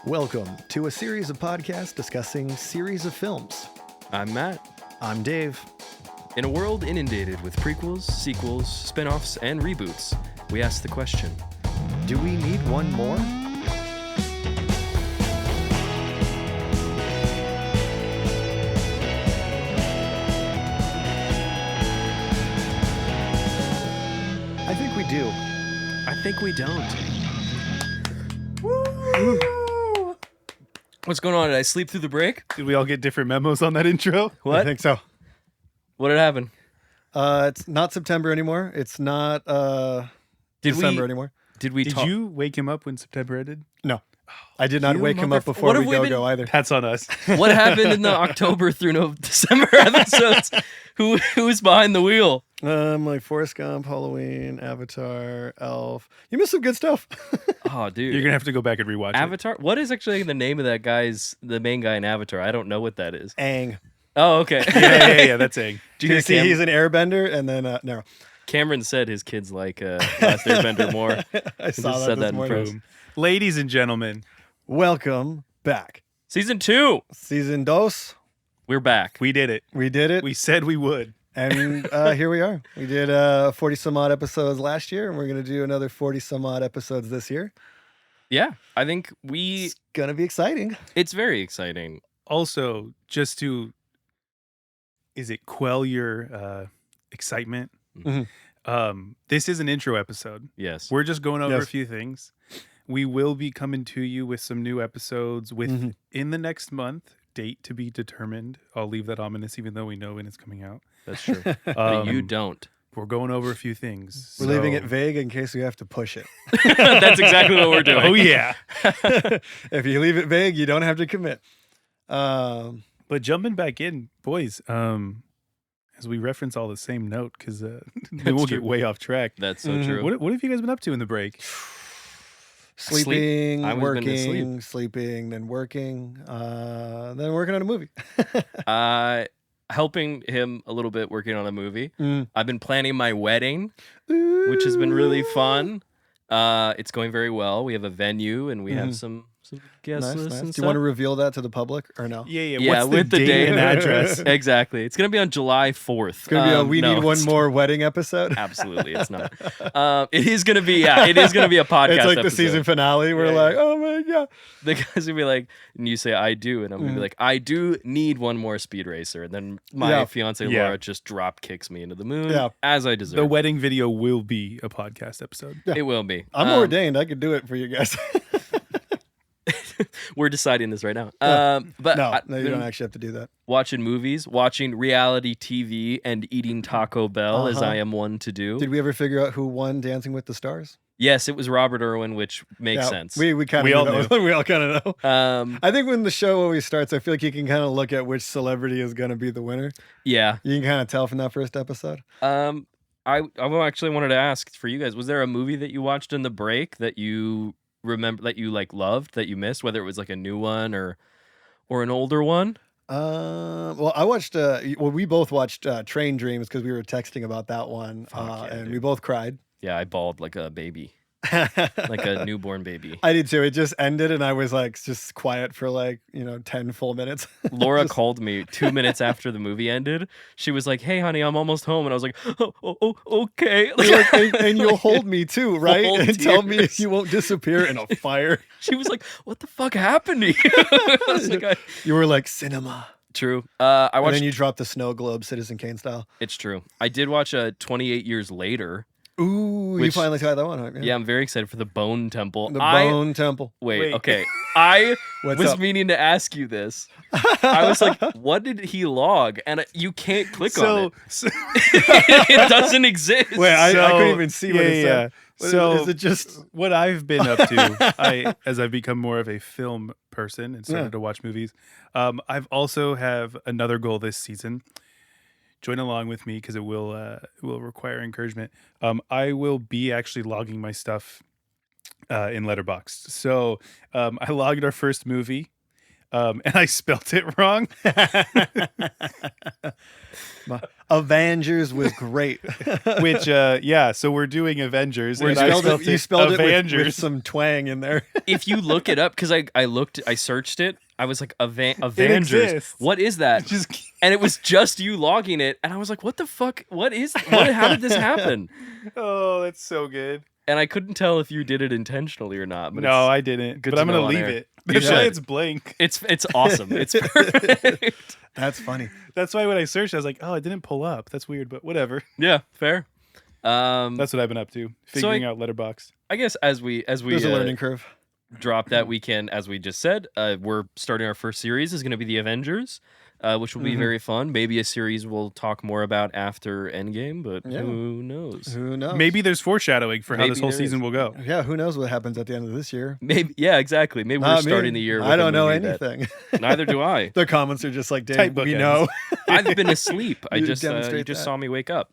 Welcome to a series of podcasts discussing series of films. I'm Matt. I'm Dave. In a world inundated with prequels, sequels, spin-offs, and reboots, we ask the question, Do we need one more? I think we do. I think we don't. What's going on? Did I sleep through the break? Did we all get different memos on that intro? What? I think so. What had happened? It's not September anymore. It's not December anymore. Did we Did talk? you wake him up when September ended? No. I did not You wake him up motherf- before What we have we been- go either. That's on us. What happened in the October through December episodes? Who's behind the wheel? Like Forrest Gump, Halloween, Avatar, Elf. You missed some good stuff. Oh, dude. You're going to have to go back and rewatch it. Avatar? What is actually the name of that the main guy in Avatar? I don't know what that is. Aang. Oh, okay. Yeah, that's it. Do you hear See, he's an airbender, and then no. Cameron said his kids like Last Airbender more. I saw just that said this that in morning. press. Boom. Ladies and gentlemen, Welcome back. Season 2. Season dos. We're back. we did it. We did it. We said we would. And here we are. We did 40 some odd episodes last year, and we're going to do another 40 some odd episodes this year. Yeah, I think It's going to be exciting. it's very exciting. Also, just to, quell your excitement? Mhm. This is an intro episode. Yes. We're just going over Yes. a few things. We will be coming to you with some new episodes in the next month. Date to be determined. I'll leave that ominous, even though we know when it's coming out. That's true. But you don't. We're going over a few things. We're leaving so- it vague in case we have to push it. That's exactly what we're doing. Oh yeah. If you leave it vague, you don't have to commit. But jumping back in, boys, as we reference all the same note, because then we'll true. get way off track. That's so Mhm. true. What have you guys been up to in the break? Sleeping, I was been to sleep. working, sleeping, then working, then working on a movie. Helping him a little bit working on a movie. Mm. I've been planning my wedding, which has been really fun. It's going very well. We have a venue and we Mhm. have some guest Nice, lists nice. and Do stuff. you want to reveal that to the public or no? Yeah. Yeah, What's with the date date and address? Exactly. It's going to be on July 4th. It's going to be a We no, Need One it's- More wedding episode. Absolutely, it's not. It is going to be, it is going to be a podcast It's like the episode. season finale. We're Yeah, like, oh my God. The guys will be like, and you say, I do. And I'm going to be like, I do need one more speed racer. And then my Yeah. fiance, Yeah. Laura, just drop kicks me into the moon Yeah. as I deserve. The wedding video will be a podcast episode. Yeah. It will be. I'm ordained. I could do it for you guys. We're deciding this right now. Yeah. But no, I've you been don't actually have to do that. watching movies, watching reality TV, and eating Taco Bell, as Uh-huh. I am one to do. Did we ever figure out who won Dancing with the Stars? Yes, it was Robert Irwin, which makes sense. We kind We all of know. We all kind of know. Um, I think when the show always starts, I feel like you can kind of look at which celebrity is going to be the winner. yeah. You can kind of tell from that first episode. I actually wanted to ask for you guys, was there a movie that you watched in the break that you remember that you like loved that you missed, whether it was like a new one or an older one? Well, I watched. We both watched Train Dreams because we were texting about that one, Fuck yeah, and dude. we both cried. Yeah, I bawled like a baby, like a newborn baby. I did too. It just ended, and I was like just quiet for 10 full minutes. Laura Just- called me 2 minutes after the movie ended. She was like, "Hey, honey, I'm almost home," and I was like, "Oh, okay." You're like, and you'll hold me too, right? Full And tell me tears. you won't disappear in a fire. She was like, "What the fuck happened to you?" I was like, You were like cinema. "True." I And watched. then you dropped the snow globe, Citizen Kane style. It's true. I did watch 28 Years Later. Ooh, you Which- finally tried that one, huh? Yeah, I'm very excited for the Bone Temple. The Bone Temple. Wait, Wait. okay. I What's was up? meaning to ask you this. I was like, what did he log? And you can't click on it. So It doesn't exist. Wait, I So- couldn't even see what it said. What is- So is it just? what I've been up to, as I've become more of a film person and started Yeah. to watch movies, I've also have another goal this season. Join along with me because it will require encouragement. I will be actually logging my stuff in Letterboxd. So I logged our first movie. and I spelt it wrong. Avengers was great. Which, so we're doing Avengers. You And I spelled it with Avengers. some twang in there. If you look it up, because I searched it, I was like, Avengers. exists. What is that? Just And it was just you logging it, and I was like, what the fuck? How did this happen? oh, that's so good. And I couldn't tell if you did it intentionally or not. But No, I didn't. good But to I'm gonna know on leave air. it. You That's why should. it's blank. it's awesome. It's perfect. That's funny. That's why when I searched, I was like, oh, it didn't pull up. That's weird, but whatever. Yeah, fair. That's what I've been up to, figuring out Letterboxd. I guess as we There's a learning curve. drop that weekend, as we just said, we're starting our first series is going to be the Avengers, which will be very fun. Maybe a series we'll talk more about after Endgame, but who knows? Who knows? Maybe there's foreshadowing for how Maybe this whole there season is. will go. Yeah, who knows what happens at the end of this year? Maybe, yeah, exactly. Maybe we're Not starting me. the year with I don't know a movie that- anything. Neither do I. The comments are just like, Tight Dave, we bookends. know. I've been asleep. You You just demonstrate saw me wake up.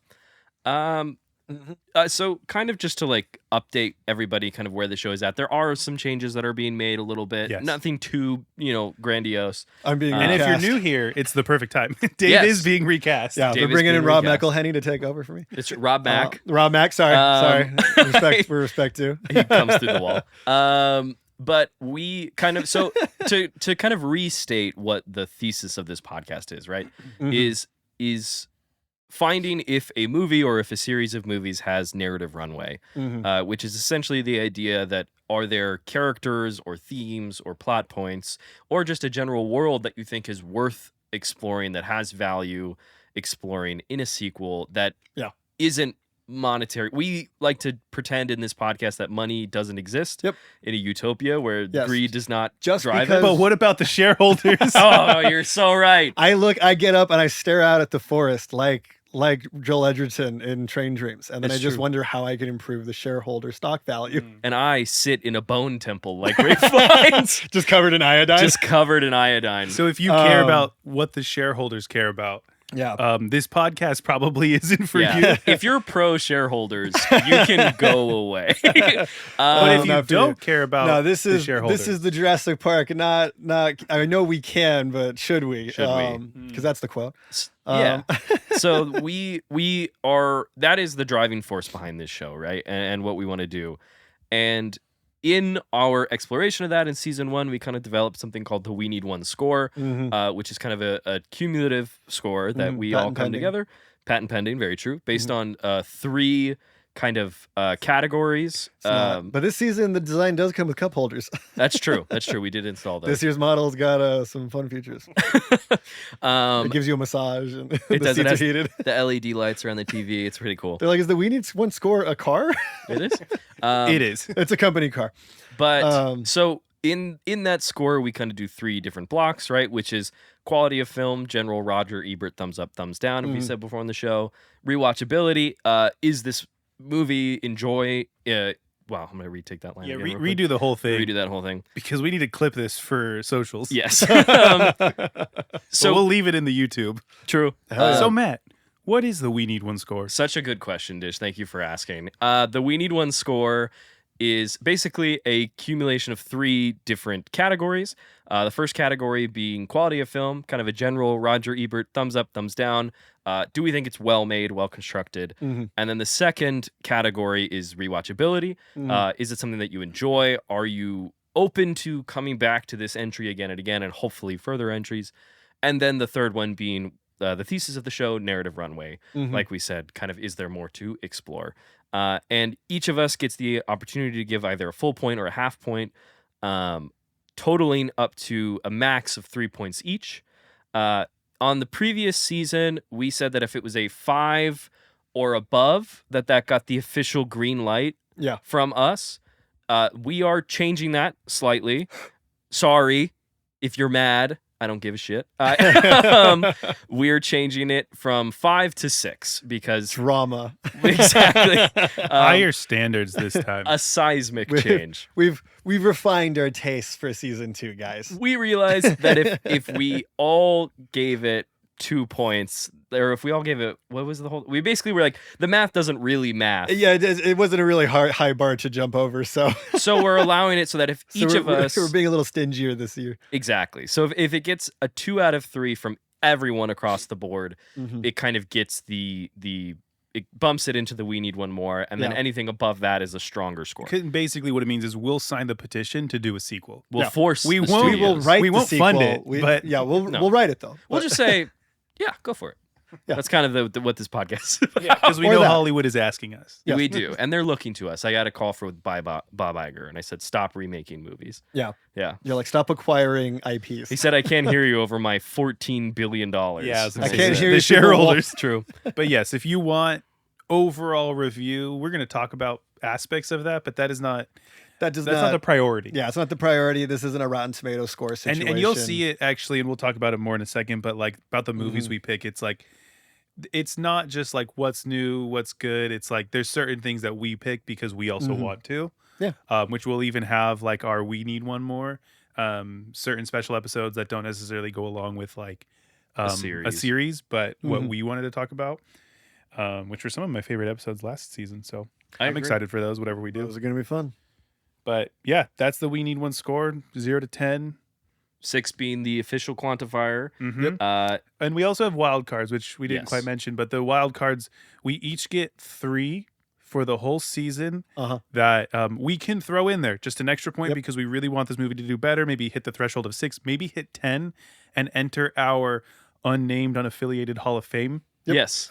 So kind of just to like update everybody kind of where the show is at. There are some changes that are being made a little bit. Yes. Nothing too, grandiose. I'm being And if you're recast. new here, it's the perfect time. Dave Yes. is being recast. Yeah, Dave they're is bringing in being Rob recast. McElhenney to take over for me. It's Rob Mack. Rob Mack, sorry. Um, Respect too. He comes through the wall. But we kind of to kind of restate what the thesis of this podcast is, right? Is finding if a movie or if a series of movies has narrative runway, which is essentially the idea that are there characters or themes or plot points or just a general world that you think is worth exploring, that has value exploring in a sequel that isn't monetary. We like to pretend in this podcast that money doesn't exist in a utopia where greed does not Just drive because- it. But what about the shareholders? Oh, you're so right. I get up and I stare out at the forest like Joel Edgerton in Train Dreams, and then It's I just true. wonder how I can improve the shareholder stock value. And I sit in a bone temple like Ray Fiennes, Just covered in iodine. just covered in iodine. So if you care about what the shareholders care about, this podcast probably isn't for you. If you're pro shareholders, you can go away. But if you not for don't you. care about No, this the is shareholders, Jurassic Jurassic Park. Not. I know we can, but should we? Should we? Because that's the quote. Yeah. So we are, that is the driving force behind this show, right? And what we want to do. And in our exploration of that in season 1, we kind of developed something called the We Need One score, which is kind of a cumulative score that we all Patent come pending. together. Patent pending, very true. Based on 3 kind of categories. It's not. But this season, the design does come with cup holders. That's true. That's true. We did install those. This year's model's got some fun features. It gives you a massage, and the does. It seats are has heated. the LED lights are on the TV. It's pretty cool. They're like, is the We Need One score a car? It is. it is. It's a company car. But so in that score, we kind of do 3 different blocks, right? Which is quality of film, general Roger Ebert, thumbs up, thumbs down. We said before on the show. Rewatchability. Is this movie enjoy? Wow, I'm gonna retake that line. Yeah, again real quick. redo the whole thing Redo that whole thing. because we need to clip this for socials. Yes. So So we'll leave it in the YouTube. true. So Matt, what is the We Need One score? Such a good question, Dish. Thank you for asking. The We Need One score is basically a accumulation of 3 different categories. The first category being quality of film, kind of a general Roger Ebert, thumbs up, thumbs down. Do we think it's well made, well constructed? And then the second category is rewatchability. Is it something that you enjoy? Are you open to coming back to this entry again and again, and hopefully further entries? And then the third one being the thesis of the show, narrative runway. Like we said, kind of is there more to explore? And each of us gets the opportunity to give either a full point or a half point, totaling up to a max of 3 points each. On the previous season, we said that if it was a 5 or above, that got the official green light from us. We are changing that slightly. Sorry if you're mad. I don't give a shit. We're changing it from 5 to 6 because Drama. exactly Higher standards this time. a seismic change. We've refined our tastes for season 2, guys. We realized that if we all gave it 2 points, or if we all gave it, what was the whole? We basically were like, the math doesn't really math. Yeah, it wasn't a really high bar to jump over. So So we're allowing it so that if each of us, we're being a little stingier this year. exactly. So if it gets a 2 out of 3 from everyone across the board, Mhm. it kind of gets it bumps it into the we need one more, and then Yeah. anything above that is a stronger score. Basically, what it means is we'll sign the petition to do a sequel. We'll Yeah. force. We the won't- We will studios. write We the won't sequel. fund it, but- we'll write it though. We'll But- just say, yeah, go for it. Yeah. That's kind of what this podcast is about. Because we Or know that. Hollywood is asking us. Yes. We do, and they're looking to us. I got a call for Bob Iger, and I said, "Stop remaking movies." Yeah. Yeah. You're like, stop acquiring IPs. He said, "I can't hear you over my $14 billion." Yeah, I was gonna I say can't the- hear the you. shareholders. True. But yes, if you want overall review, we're going to talk about aspects of that, but that's not That does the priority. Yeah, it's not the priority. This isn't a Rotten Tomato score situation. And you'll see it actually, and we'll talk about it more in a second, but like about the movies we pick, it's like it's not just like what's new, what's good. It's like there's certain things that we pick because we also want to. Yeah. Which we'll even have like our we need one more. Certain special episodes that don't necessarily go along with like a series, but what we wanted to talk about. Which were some of my favorite episodes last season. So I'm agree. excited for those, whatever we do. Those are going to be fun. But yeah, that's the we need one score, 0 to 10. 6 being the official quantifier. Mhm. And we also have wild cards, which we didn't Yes. quite mention. But the wild cards, we each get 3 for the whole season that we can throw in there. Just an extra point because we really want this movie to do better. Maybe hit the threshold of 6, maybe hit 10 and enter our unnamed, unaffiliated Hall of Fame. Yes.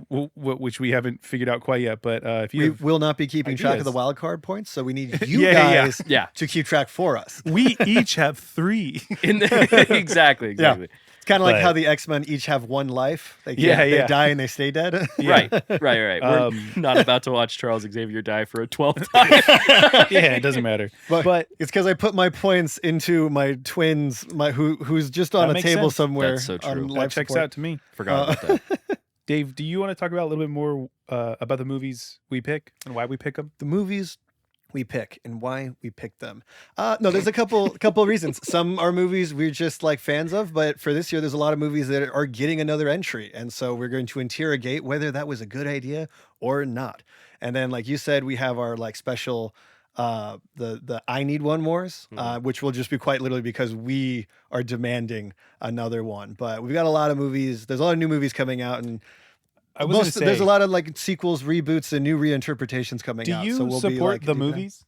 Which we haven't figured out quite yet. But if you We have- will not be keeping track of the ideas. wild card points, so we need you Yeah. guys Yeah. to keep track for us. we each have 3. Exactly. It's kind of like But- how the X-Men each have one life. They Yeah, they yeah. die and they stay dead. Right. We're not about to watch Charles Xavier die for a 12th time. Yeah, it doesn't matter. But it's because I put my points into my twins, who's just on That a makes table sense. somewhere. That's so true. on That That life checks support. out to me. Forgot about that. Dave, do you want to talk about a little bit more about the movies we pick and why we pick them? The movies we pick and why we pick them. No, there's a couple of reasons. Some are movies we're just like fans of, but for this year, there's a lot of movies that are getting another entry, and so we're going to interrogate whether that was a good idea or not. And then, like you said, we have our like special the I need one mores, which will just be quite literally because we are demanding another one. But we've got a lot of movies. There's a lot of new movies coming out, and I was going to say, there's a lot of like sequels, reboots, and new reinterpretations coming do out. you so we'll be, support like, the deep in. movies?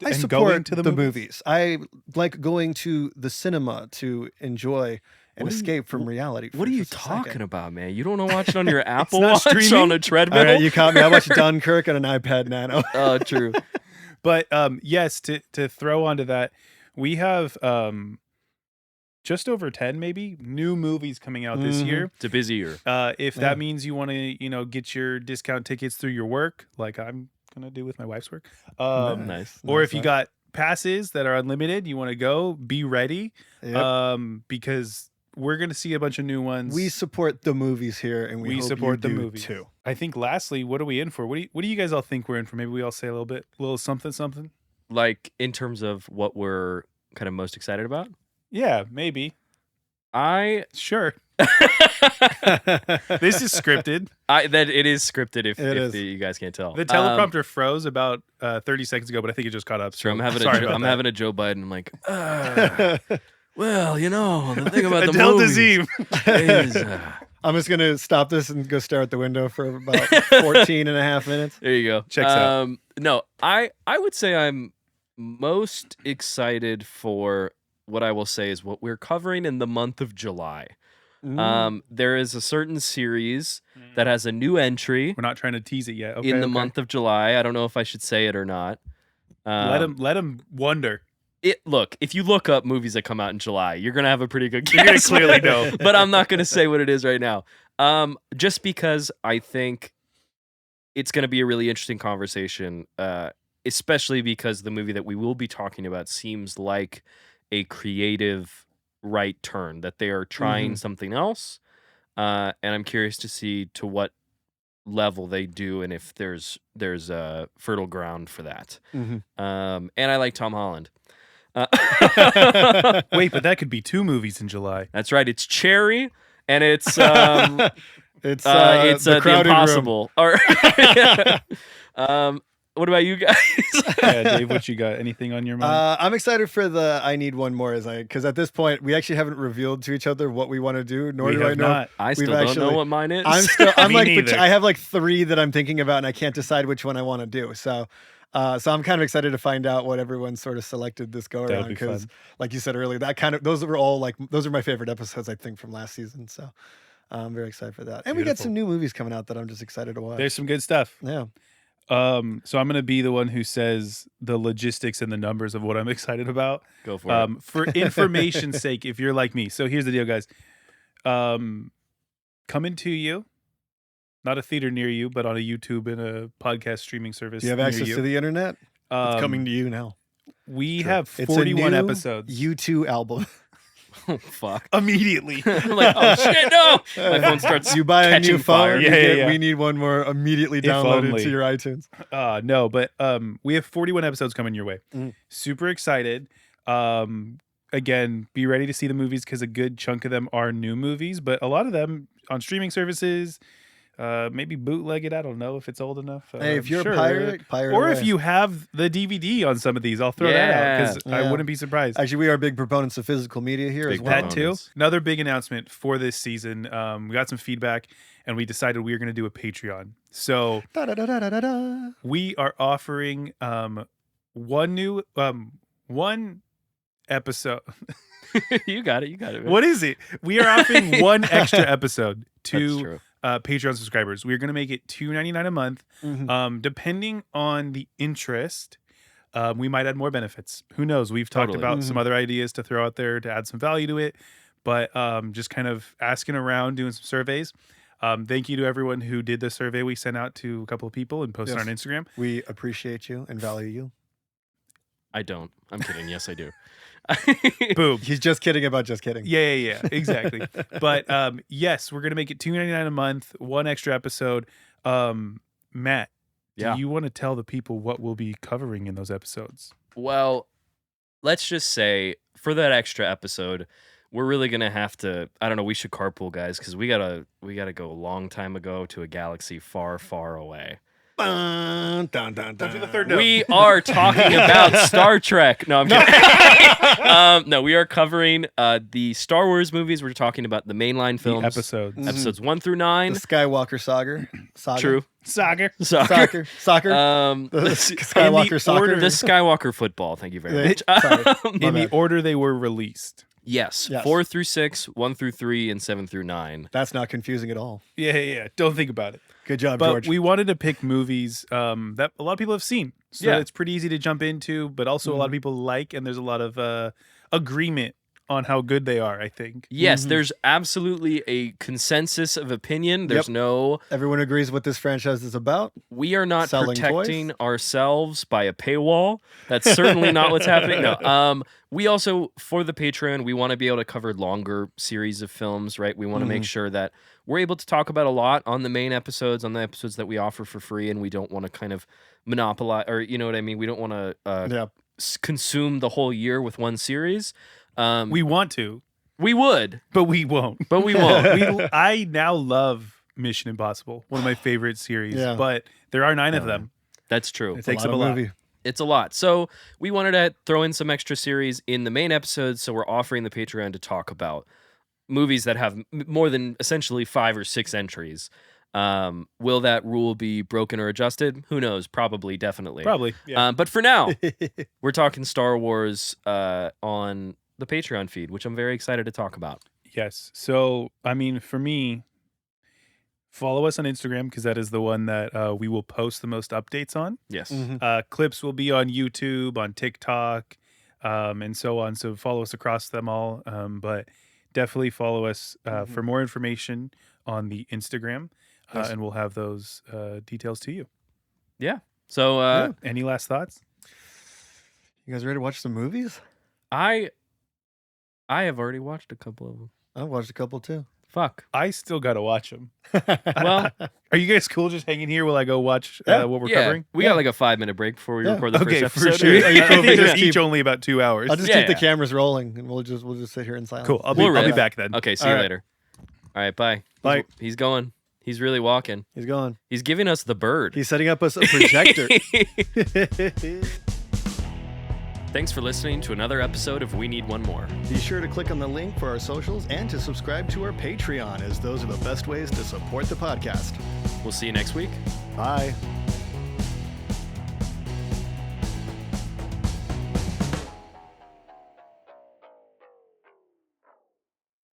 I and support going to the movies. I like going to the cinema to enjoy and What are you- escape from reality. What are you talking about, man? You don't know watch it on your Apple not Watch streaming? on a treadmill? All right, you caught me. I watched Dunkirk on an iPad Nano. Oh, true. But yes, to throw onto that, we have just over 10 maybe new movies coming out this Mhm. year. It's a busy year. If Yeah. that means you want to, get your discount tickets through your work, like I'm gonna do with my wife's work, Nice. or if you got passes that are unlimited, you want to go, be ready, Yep. because we're gonna see a bunch of new ones. We support the movies here, and we hope support you the do movies too. I think lastly, what are we in for? What do you guys all think we're in for? Maybe we all say a little something. Like in terms of what we're kind of most excited about. Yeah, maybe. I Sure. This is scripted. that it is scripted if It is. you guys can't tell. The teleprompter froze about 30 seconds ago, but I think it just caught up. So I'm having sorry a about I'm that. having a Joe Biden. I'm like, well, the thing about the Adele movies Dazeem. is, I'm just going to stop this and go stare at the window for about 14 and a half minutes. there you go. Checks out. No, I would say I'm most excited for what I will say is what we're covering in the month of July. There is a certain series that has a new entry We're not trying to tease it yet. Okay, in the okay. month of July. I don't know if I should say it or not. Let him wonder. Look, if you look up movies that come out in July, you're gonna have a pretty good guess. You're gonna clearly know. But I'm not gonna say what it is right now. Just because I think it's gonna be a really interesting conversation, especially because the movie that we will be talking about seems like a creative right turn, that they are trying something else, and I'm curious to see to what level they do and if there's fertile ground for that. And I like Tom Holland. Wait, but that could be 2 movies in July. That's right. It's Cherry, and it's It's the the crowded room. Impossible. What about you guys? Yeah, Dave, what you got? Anything on your mind? I'm excited for the I Need One More, because at this point we actually haven't revealed to each other what we want to do. Nor We do I have know. not. I still We've don't know what mine is. I'm Me like neither. I have like 3 that I'm thinking about, and I can't decide which one I want to do. So I'm kind of excited to find out what everyone's sort of selected this go That'll around, be because fun. like you said earlier, those are my favorite episodes, I think, from last season. So I'm very excited for that. And we got Beautiful. some new movies coming out that I'm just excited to watch. There's some good stuff. Yeah. So I'm gonna be the one who says the logistics and the numbers of what I'm excited about. Go for it. For information's sake, if you're like me. So here's the deal, guys. Coming to you, not a theater near you, but on a YouTube and a podcast streaming service. Do you have near access you. to the internet? It's coming to you now. We True. have It's a 41 new episodes. U2 album. Oh fuck. Immediately. I'm like, oh shit, no! My phone starts. You buy a catching new phone. fire. You Yeah, get, yeah. We Need One More immediately If downloaded only. to your iTunes. No, but we have 41 episodes coming your way. Mhm. Super excited. Again, be ready to see the movies because a good chunk of them are new movies, but a lot of them on streaming services, maybe bootleg it. I don't know if it's old enough. Hey, if you're sure. a pirate or if away. you have the DVD on some of these, I'll throw that out because Yeah. I wouldn't be surprised. Actually, we are big proponents of physical media here Big as well. That too. Proponents. Another big announcement for this season. We got some feedback and we decided we were going to do a Patreon. So Da-da-da-da-da-da. we are offering one episode. You got it. You got it. Man. What is it? We are offering one extra episode That's to true. Patreon subscribers. We're going to make it $2.99 a month. Mhm. Depending on the interest, we might add more benefits. Who knows? We've talked Totally. about some other ideas to throw out there to add some value to it, but just kind of asking around, doing some surveys. Thank you to everyone who did the survey we sent out to a couple of people and posted Yes. on Instagram. We appreciate you and value you. I don't. I'm kidding. Yes, I do. Boom. He's just kidding about just kidding. Yeah, exactly. But yes, we're gonna make it $2.99 a month, one extra episode. Matt, Yeah. do you want to tell the people what we'll be covering in those episodes? Well, let's just say for that extra episode, we're really gonna have to. I don't know. We should carpool, guys, because we gotta go a long time ago to a galaxy far, far away. Dun, dun, dun, Don't do the dun. third note. We are talking about Star Trek. No, I'm kidding. No, we are covering the Star Wars movies. We're talking about the mainline The films, episodes. Mhm. episodes 1 through The 9. Skywalker saga. True. Saga. Soccer. Soccer. The Skywalker soccer. order- the Skywalker football. Thank you very Yeah, much. sorry. In My the bad. order they were released. Yes, Yes. 4 through 6, 1 through 3, and 7 through 9. That's not confusing at all. Yeah. Don't think about it. Good job, But George. we wanted to pick movies that a lot of people have seen. So Yeah. it's pretty easy to jump into, but also a lot of people like, and there's a lot of agreement on how good they are, I think. Yes, Mhm. there's absolutely a consensus of opinion. There's Yep. no, Everyone agrees what this franchise is about. we are not Selling protecting ourselves by a paywall. That's certainly not what's happening. No. We also, for the Patreon, we want to be able to cover longer series of films, right? We want to make sure that we're able to talk about a lot on the main episodes, on the episodes that we offer for free, and we don't want to kind of monopolize, or you know what I mean? We don't want to Yeah. consume the whole year with one series. We want to, We would, but we won't. but we won't. I now love Mission Impossible, one of my favorite series, Yeah. but there are 9 of them. That's true. It It's a takes lot up a of lot. movie. It's a lot. So we wanted to throw in some extra series in the main episodes. So we're offering the Patreon to talk about movies that have more than essentially 5 or 6 entries. Will that rule be broken or adjusted? Who knows? Probably, definitely. Probably. Yeah. But for now, we're talking Star Wars on the Patreon feed, which I'm very excited to talk about. Yes. So, I mean, for me, follow us on Instagram because that is the one that we will post the most updates on. Yes. Mhm. Clips will be on YouTube, on TikTok, and so on. So follow us across them all. But definitely follow us for more information on the Instagram, Yes. and we'll have those details to you. So Yeah. Any last thoughts? You guys ready to watch some movies? I have already watched a couple of them. I watched a couple too. Fuck. I still got to watch them. Well, Are you guys cool just hanging here while I go watch Yeah. what we're yeah, covering? we got like a 5-minute break before we Yeah. record the Okay, first for episode. sure. Are you I cool think if there's we each keep- only about 2 hours. I'll just Yeah. keep the cameras rolling, and we'll just sit here in silence. Cool. I'll We'll be riff. back then. Okay, see All you right. later. All right, bye. Bye. He's going. He's really walking. He's going. He's giving us the bird. He's setting up us a projector. Thanks for listening to another episode of We Need One More. Be sure to click on the link for our socials and to subscribe to our Patreon, as those are the best ways to support the podcast. We'll see you next week. Bye.